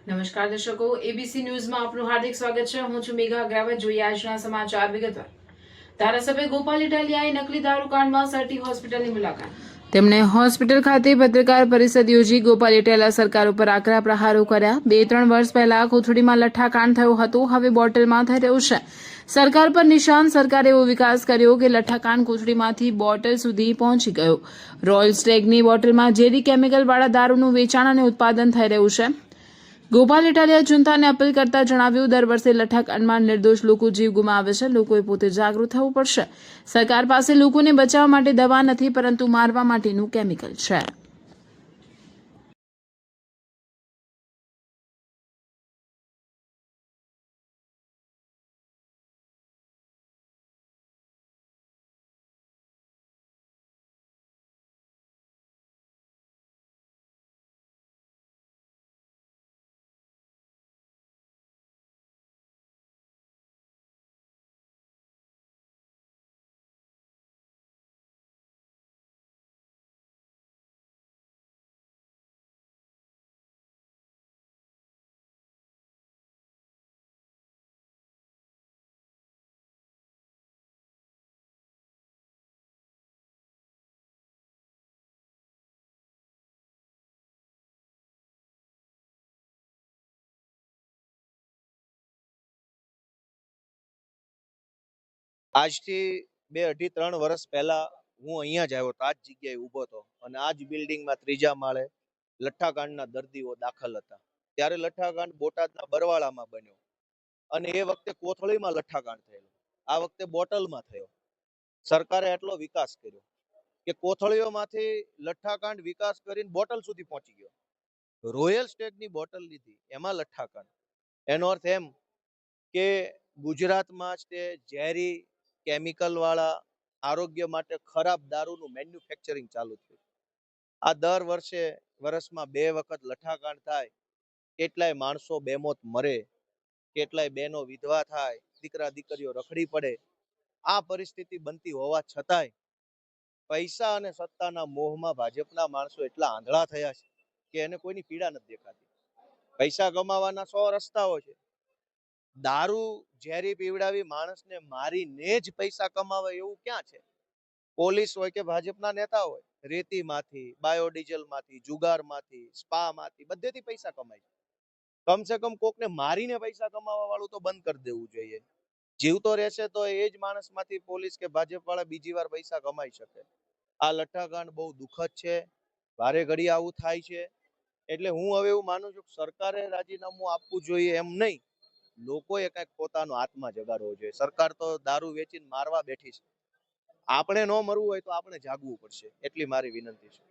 નમસ્કાર દર્શકો, એબીસી ન્યૂઝમાં આપનું હાર્દિક સ્વાગત છે. હું છું મેઘા અગ્રવાલ. જોઈએ આજના સમાચાર વિગતવાર. ધારાસભ્ય ગોપાલ ઇટાલિયાએ નકલી દારૂ કાંડમાં સરટી હોસ્પિટલની મુલાકાત. તેમણે હોસ્પિટલ ખાતે પત્રકાર પરિષદ યોજી ગોપાલ ઇટાલિયા સરકાર ઉપર આકરા પ્રહારો કર્યા. 2-3 વર્ષ પહેલા કોથળીમાં લઠ્ઠાકાંડ થયો હતો, હવે બોટલમાં થઈ રહ્યું છે. સરકાર પર નિશાન. સરકારે એવો વિકાસ કર્યો કે લઠ્ઠાકાંડ કોથળીમાંથી બોટલ સુધી પહોંચી ગયો. રોયલ સ્ટેગની બોટલમાં ઝેરી કેમિકલવાળા દારૂનું વેચાણ અને ઉત્પાદન થઈ રહ્યું છે. ગોપાલ ઇટાલિયા જનતાને અપીલ કરતા જણાવ્યું, દર વર્ષે લઠ્ઠાકાંડમાં નિર્દોષ લોકો જીવ ગુમાવે છે. લોકોએ પોતે જાગૃત થવું પડશે. સરકાર પાસે લોકોને બચાવવા માટે દવા નથી, પરંતુ મારવા માટેનું કેમિકલ છે. આજથી 2-2.5-3 વર્ષ પહેલા હું અહીંયા જ આવ્યો હતો, આ જ જગ્યાએ ઊભો હતો અને આ જ બિલ્ડિંગમાં 3જા માળે લઠ્ઠાકાંડના દર્દીઓ દાખલ હતા. ત્યારે લઠ્ઠાકાંડ બોટાદના બરવાળામાં બન્યો અને એ વખતે કોથળીમાં લઠ્ઠાકાંડ થયેલો, આ વખતે બોટલમાં થયો. સરકારે એટલો વિકાસ કર્યો કે કોથળીઓમાંથી લઠ્ઠાકાંડ વિકાસ કરીને બોટલ સુધી પહોંચી ગયો. રોયલ સ્ટેગની બોટલ લીધી, એમાં લઠ્ઠાકાંડ. એનો અર્થ એમ કે ગુજરાતમાં જ તે ઝેરી કેમિકલ વાળા આરોગ્ય માટે ખરાબ દારૂનું મેન્યુફેક્ચરિંગ ચાલુ થયું. આ દર વર્ષમાં 2 વખત લઠ્ઠાકાંડ થાય, કેટલાય માણસો બેમોત મરે, કેટલાય બહેનો વિધવા થાય, દીકરા દીકરીઓ રખડી પડે. આ પરિસ્થિતિ બનતી હોવા છતાંય પૈસા અને સત્તાના મોહમાં ભાજપના માણસો એટલા આંધળા થયા છે કે એને કોઈની પીડા નથી દેખાતી. પૈસા કમાવાના 100 રસ્તાઓ છે. દારૂ ઝેરી પીવડાવી માણસને મારીને જ પૈસા કમાવે એવું ક્યાં છે? પોલીસ હોય કે ભાજપના નેતા હોય, રેતીમાંથી, બાયોડીઝલમાંથી, જુગારમાંથી, સ્પામાંથી બધેથી પૈસા કમાય છે. કમસે કમ કોકને મારીને પૈસા કમાવા વાળું તો બંધ કરી દેવું જોઈએ. જીવતો રહેશે તો એ જ માણસમાંથી પોલીસ કે ભાજપ વાળા બીજી વાર પૈસા કમાઈ શકે. આ લઠ્ઠાકાંડ બહુ દુઃખદ છે. વારે ઘડી આવું થાય છે. એટલે હું હવે એવું માનું છું કે સરકારે રાજીનામું આપવું જોઈએ એમ નહીં, લોકોએ કંઈક પોતાનો આત્મા જગાડવો જોઈએ. સરકાર તો દારૂ વેચીને મારવા બેઠી છે. આપણે ન મરવું હોય તો આપણે જાગવું પડશે, એટલી મારી વિનંતી છે.